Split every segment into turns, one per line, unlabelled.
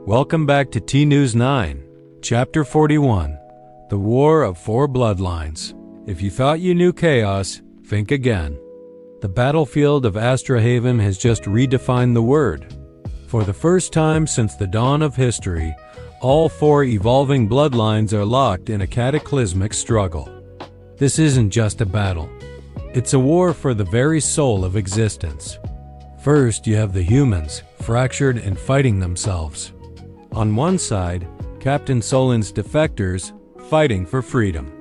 Welcome back to T-News 9, Chapter 41, The War of Four Bloodlines. If you thought you knew chaos, think again. The battlefield of Astrahaven has just redefined the word. For the first time since the dawn of history, all four evolving bloodlines are locked in a cataclysmic struggle. This isn't just a battle. It's a war for the very soul of existence. First, you have the humans, fractured and fighting themselves. On one side, Captain Solin's defectors, fighting for freedom.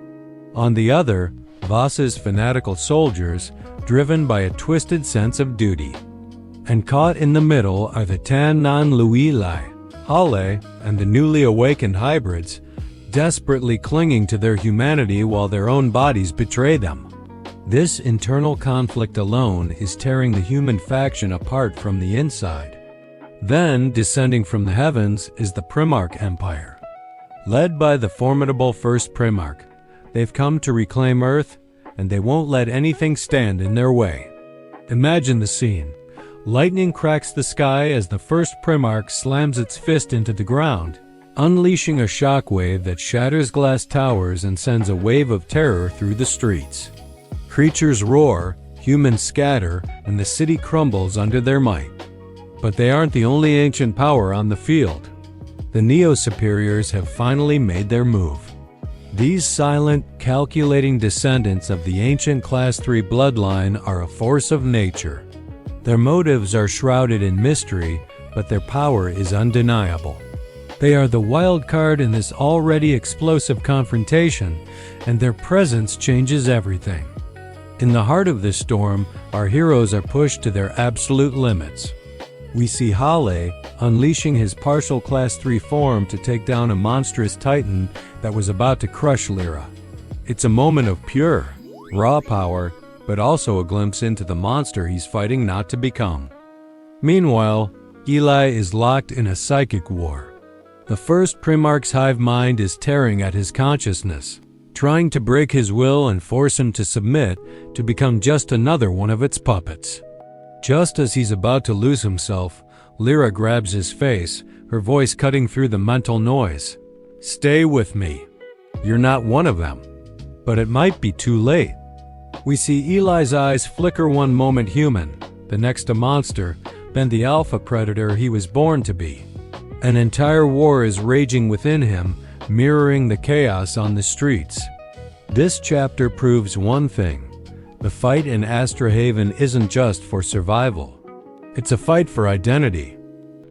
On the other, Voss's fanatical soldiers, driven by a twisted sense of duty. And caught in the middle are the Tan Nan Luilai, Hale, and the newly awakened hybrids, desperately clinging to their humanity while their own bodies betray them. This internal conflict alone is tearing the human faction apart from the inside. Then, descending from the heavens, is the Primarch Empire. Led by the formidable first Primarch, they've come to reclaim Earth, and they won't let anything stand in their way. Imagine the scene. Lightning cracks the sky as the first Primarch slams its fist into the ground, unleashing a shockwave that shatters glass towers and sends a wave of terror through the streets. Creatures roar, humans scatter, and the city crumbles under their might. But they aren't the only ancient power on the field. The Neo-Superiors have finally made their move. These silent, calculating descendants of the ancient Class 3 bloodline are a force of nature. Their motives are shrouded in mystery, but their power is undeniable. They are the wild card in this already explosive confrontation, and their presence changes everything. In the heart of this storm, our heroes are pushed to their absolute limits. We see Hale unleashing his partial Class 3 form to take down a monstrous titan that was about to crush Lyra. It's a moment of pure, raw power, but also a glimpse into the monster he's fighting not to become. Meanwhile, Eli is locked in a psychic war. The first Primarch's hive mind is tearing at his consciousness, trying to break his will and force him to submit to become just another one of its puppets. Just as he's about to lose himself, Lyra grabs his face, her voice cutting through the mental noise. "Stay with me. You're not one of them." But it might be too late. We see Eli's eyes flicker one moment human, the next a monster, then the alpha predator he was born to be. An entire war is raging within him, mirroring the chaos on the streets. This chapter proves one thing. The fight in Astrahaven isn't just for survival. It's a fight for identity.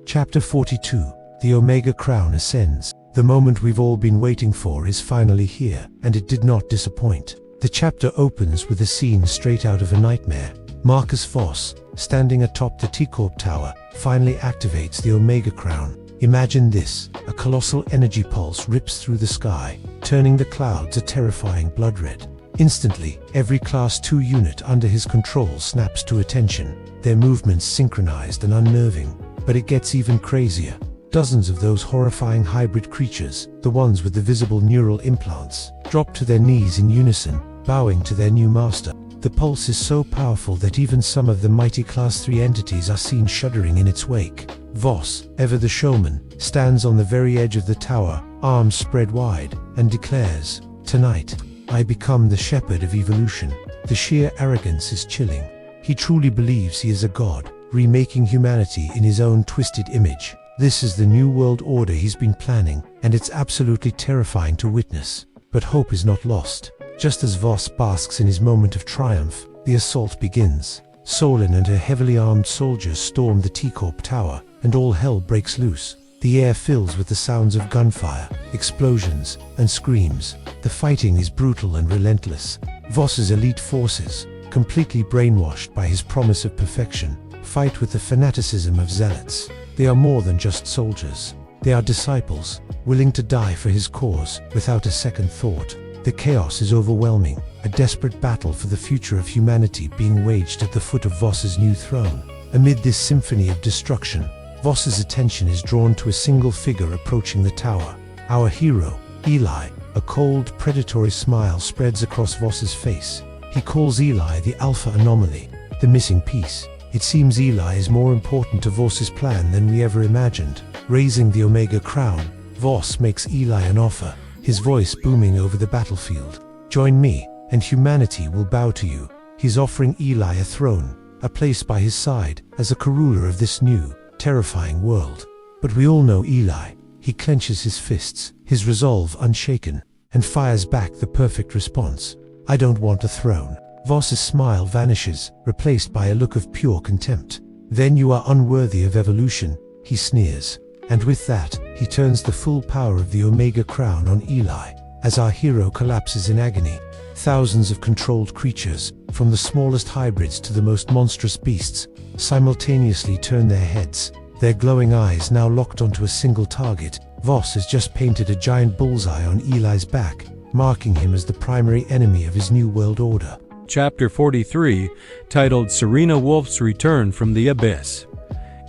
Chapter 42. The Omega Crown ascends. The moment we've all been waiting for is finally here, and it did not disappoint. The chapter opens with a scene straight out of a nightmare. Marcus Voss, standing atop the T-Corp tower, finally activates the Omega Crown. Imagine this, a colossal energy pulse rips through the sky, turning the clouds a terrifying blood red. Instantly, every Class 2 unit under his control snaps to attention, their movements synchronized and unnerving. But it gets even crazier. Dozens of those horrifying hybrid creatures, the ones with the visible neural implants, drop to their knees in unison, bowing to their new master. The pulse is so powerful that even some of the mighty Class 3 entities are seen shuddering in its wake. Voss, ever the showman, stands on the very edge of the tower, arms spread wide, and declares, "Tonight, I become the shepherd of evolution." The sheer arrogance is chilling. He truly believes he is a god, remaking humanity in his own twisted image. This is the new world order he's been planning, and it's absolutely terrifying to witness. But hope is not lost. Just as Voss basks in his moment of triumph, the assault begins. Solin and her heavily armed soldiers storm the T-Corp tower, and all hell breaks loose. The air fills with the sounds of gunfire, explosions, and screams. The fighting is brutal and relentless. Voss's elite forces, completely brainwashed by his promise of perfection, fight with the fanaticism of zealots. They are more than just soldiers. They are disciples, willing to die for his cause, without a second thought. The chaos is overwhelming, a desperate battle for the future of humanity being waged at the foot of Voss's new throne. Amid this symphony of destruction, Voss's attention is drawn to a single figure approaching the tower. Our hero, Eli. A cold, predatory smile spreads across Voss's face. He calls Eli the Alpha Anomaly, the missing piece. It seems Eli is more important to Voss's plan than we ever imagined. Raising the Omega crown, Voss makes Eli an offer, his voice booming over the battlefield. Join me, and humanity will bow to you. He's offering Eli a throne, a place by his side, as a co-ruler of this new, terrifying world. But we all know Eli. He clenches his fists, his resolve unshaken, and fires back the perfect response. I don't want a throne. Voss's smile vanishes, replaced by a look of pure contempt. Then you are unworthy of evolution, he sneers. And with that, he turns the full power of the Omega crown on Eli. As our hero collapses in agony, thousands of controlled creatures, from the smallest hybrids to the most monstrous beasts, simultaneously turn their heads, their glowing eyes now locked onto a single target. Voss has just painted a giant bullseye on Eli's back, marking him as the primary enemy of his new world order.
Chapter 43, titled Serena Wolf's Return from the Abyss.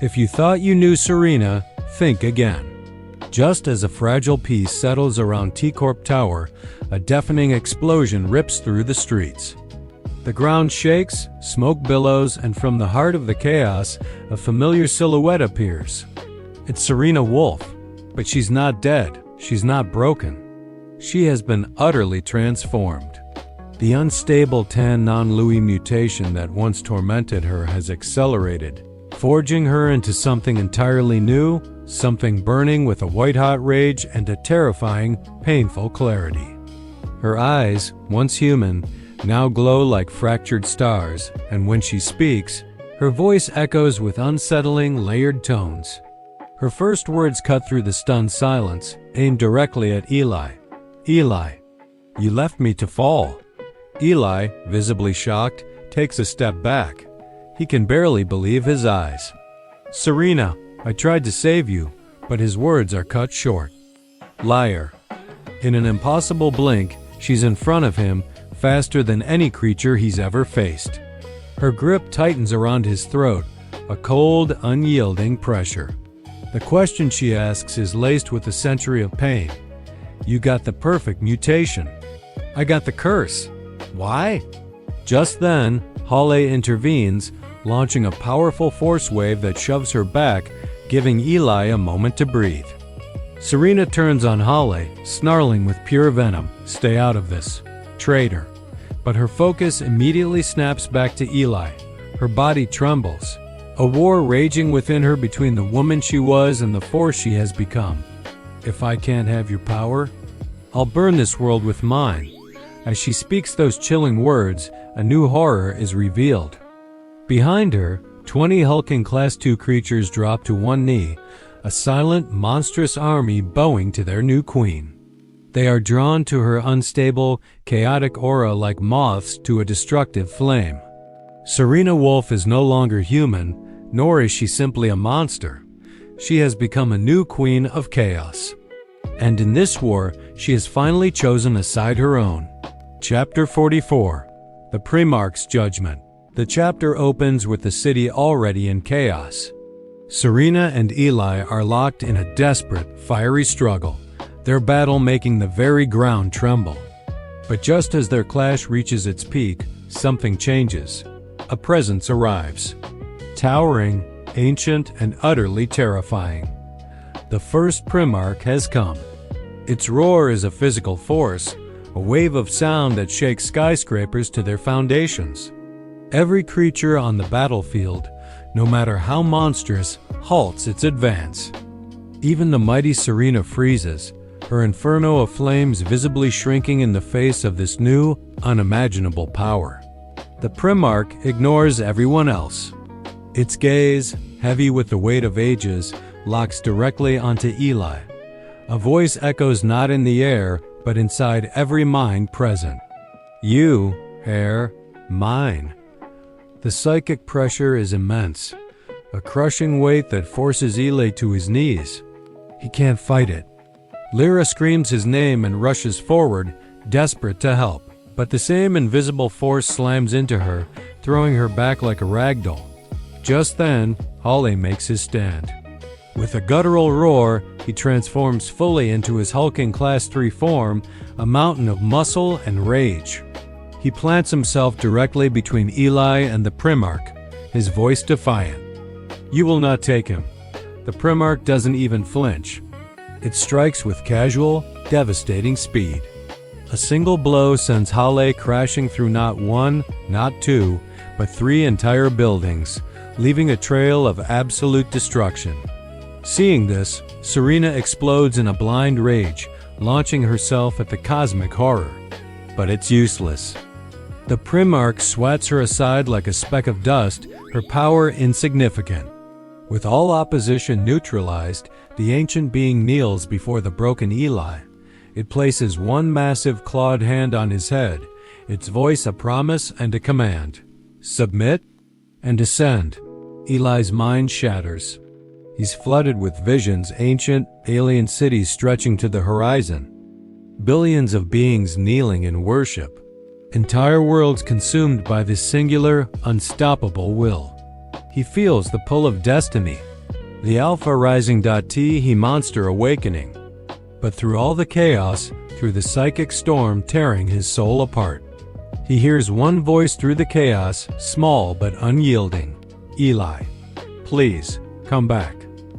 If you thought you knew Serena, think again. Just as a fragile peace settles around T-Corp Tower, a deafening explosion rips through the streets. The ground shakes, smoke billows, and from the heart of the chaos, a familiar silhouette appears. It's Serena Wolf, but she's not dead, she's not broken. She has been utterly transformed. The unstable Tan Non-Lui mutation that once tormented her has accelerated, forging her into something entirely new, something burning with a white-hot rage and a terrifying, painful clarity. Her eyes, once human, now glow like fractured stars, and when she speaks, her voice echoes with unsettling, layered tones. Her first words cut through the stunned silence, aimed directly at Eli. Eli, you left me to fall. Eli, visibly shocked, takes a step back. He can barely believe his eyes. Serena, I tried to save you, but his words are cut short. Liar. In an impossible blink, she's in front of him, faster than any creature he's ever faced. Her grip tightens around his throat, a cold, unyielding pressure. The question she asks is laced with a century of pain. You got the perfect mutation. I got the curse. Why? Just then, Halle intervenes, launching a powerful force wave that shoves her back, giving Eli a moment to breathe. Serena turns on Halle, snarling with pure venom, "Stay out of this, traitor." But her focus immediately snaps back to Eli. Her body trembles, a war raging within her between the woman she was and the force she has become. If I can't have your power, I'll burn this world with mine. As she speaks those chilling words, a new horror is revealed. Behind her, 20 hulking Class II creatures drop to one knee, a silent, monstrous army bowing to their new queen. They are drawn to her unstable, chaotic aura like moths to a destructive flame. Serena Wolf is no longer human, nor is she simply a monster. She has become a new queen of chaos. And in this war, she has finally chosen a side her own. Chapter 44, The Primarch's Judgment. The chapter opens with the city already in chaos. Serena and Eli are locked in a desperate, fiery struggle, their battle making the very ground tremble. But just as their clash reaches its peak, something changes. A presence arrives. Towering, ancient, and utterly terrifying. The first Primarch has come. Its roar is a physical force, a wave of sound that shakes skyscrapers to their foundations. Every creature on the battlefield, no matter how monstrous, halts its advance. Even the mighty Serena freezes, her inferno of flames visibly shrinking in the face of this new, unimaginable power. The Primarch ignores everyone else. Its gaze, heavy with the weight of ages, locks directly onto Eli. A voice echoes not in the air, but inside every mind present. You, heir, mine. The psychic pressure is immense, a crushing weight that forces Eli to his knees. He can't fight it. Lyra screams his name and rushes forward, desperate to help. But the same invisible force slams into her, throwing her back like a ragdoll. Just then, Halle makes his stand. With a guttural roar, he transforms fully into his hulking Class III form, a mountain of muscle and rage. He plants himself directly between Eli and the Primarch, his voice defiant. You will not take him. The Primarch doesn't even flinch. It strikes with casual, devastating speed. A single blow sends Hale crashing through not one, not two, but 3 entire buildings, leaving a trail of absolute destruction. Seeing this, Serena explodes in a blind rage, launching herself at the cosmic horror. But it's useless. The Primarch swats her aside like a speck of dust, her power insignificant. With all opposition neutralized, the ancient being kneels before the broken Eli. It places one massive clawed hand on his head, its voice a promise and a command. Submit and descend. Eli's mind shatters. He's flooded with visions, ancient, alien cities stretching to the horizon. Billions of beings kneeling in worship. Entire worlds consumed by this singular, unstoppable will. He feels the pull of destiny. The Alpha Rising.T he monster awakening. But through all the chaos, through the psychic storm tearing his soul apart, he hears one voice through the chaos, small but unyielding. Eli, please, come back.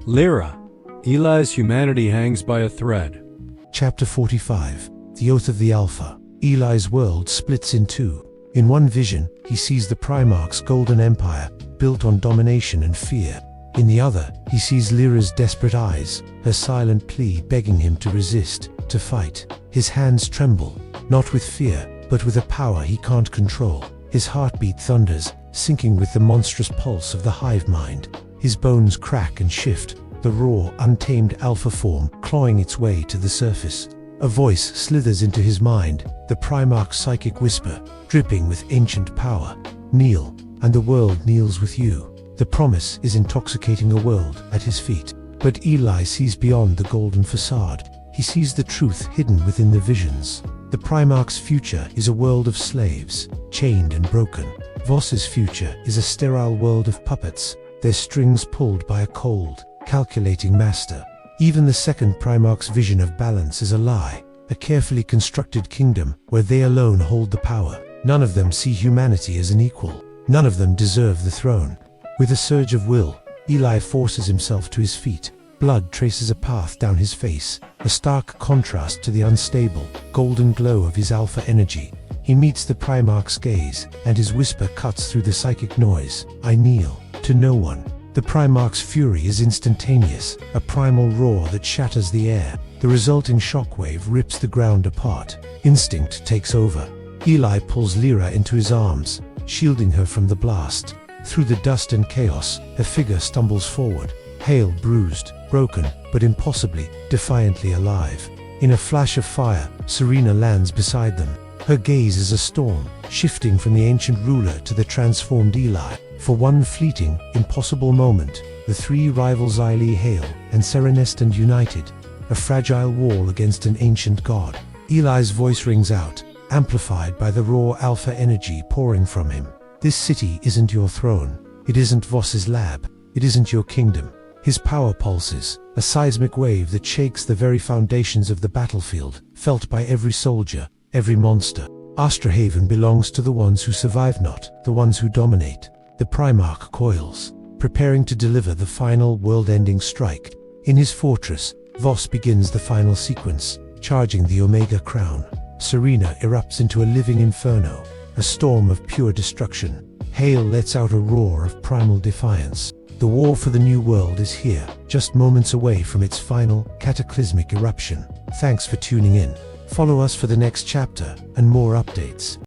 Lyra. Eli's humanity hangs by a thread.
Chapter 45. The Oath of the Alpha. Eli's world splits in two. In one vision, he sees the Primarch's golden empire, built on domination and fear. In the other, he sees Lyra's desperate eyes, her silent plea begging him to resist, to fight. His hands tremble, not with fear, but with a power he can't control. His heartbeat thunders, syncing with the monstrous pulse of the hive mind. His bones crack and shift, the raw, untamed alpha form clawing its way to the surface. A voice slithers into his mind, the Primarch's psychic whisper, dripping with ancient power. Kneel, and the world kneels with you. The promise is intoxicating a world at his feet. But Eli sees beyond the golden facade. He sees the truth hidden within the visions. The Primarch's future is a world of slaves, chained and broken. Voss's future is a sterile world of puppets, their strings pulled by a cold, calculating master. Even the second Primarch's vision of balance is a lie, a carefully constructed kingdom where they alone hold the power. None of them see humanity as an equal. None of them deserve the throne. With a surge of will, Eli forces himself to his feet. Blood traces a path down his face, a stark contrast to the unstable, golden glow of his alpha energy. He meets the Primarch's gaze, and his whisper cuts through the psychic noise. I kneel, to no one. The Primarch's fury is instantaneous, a primal roar that shatters the air. The resulting shockwave rips the ground apart. Instinct takes over. Eli pulls Lyra into his arms, shielding her from the blast. Through the dust and chaos, a figure stumbles forward, pale, bruised, broken, but impossibly, defiantly alive. In a flash of fire, Serena lands beside them. Her gaze is a storm, shifting from the ancient ruler to the transformed Eli. For one fleeting, impossible moment, the three rivals Eli hail, and Serenest united, a fragile wall against an ancient god. Eli's voice rings out, amplified by the raw alpha energy pouring from him. This city isn't your throne. It isn't Voss's lab. It isn't your kingdom. His power pulses, a seismic wave that shakes the very foundations of the battlefield, felt by every soldier, every monster. Astrahaven belongs to the ones who survive, not the ones who dominate. The Primarch coils, preparing to deliver the final world-ending strike. In his fortress, Voss begins the final sequence, charging the Omega crown. Serena erupts into a living inferno, a storm of pure destruction. Hale lets out a roar of primal defiance. The war for the new world is here, just moments away from its final, cataclysmic eruption. Thanks for tuning in. Follow us for the next chapter and more updates.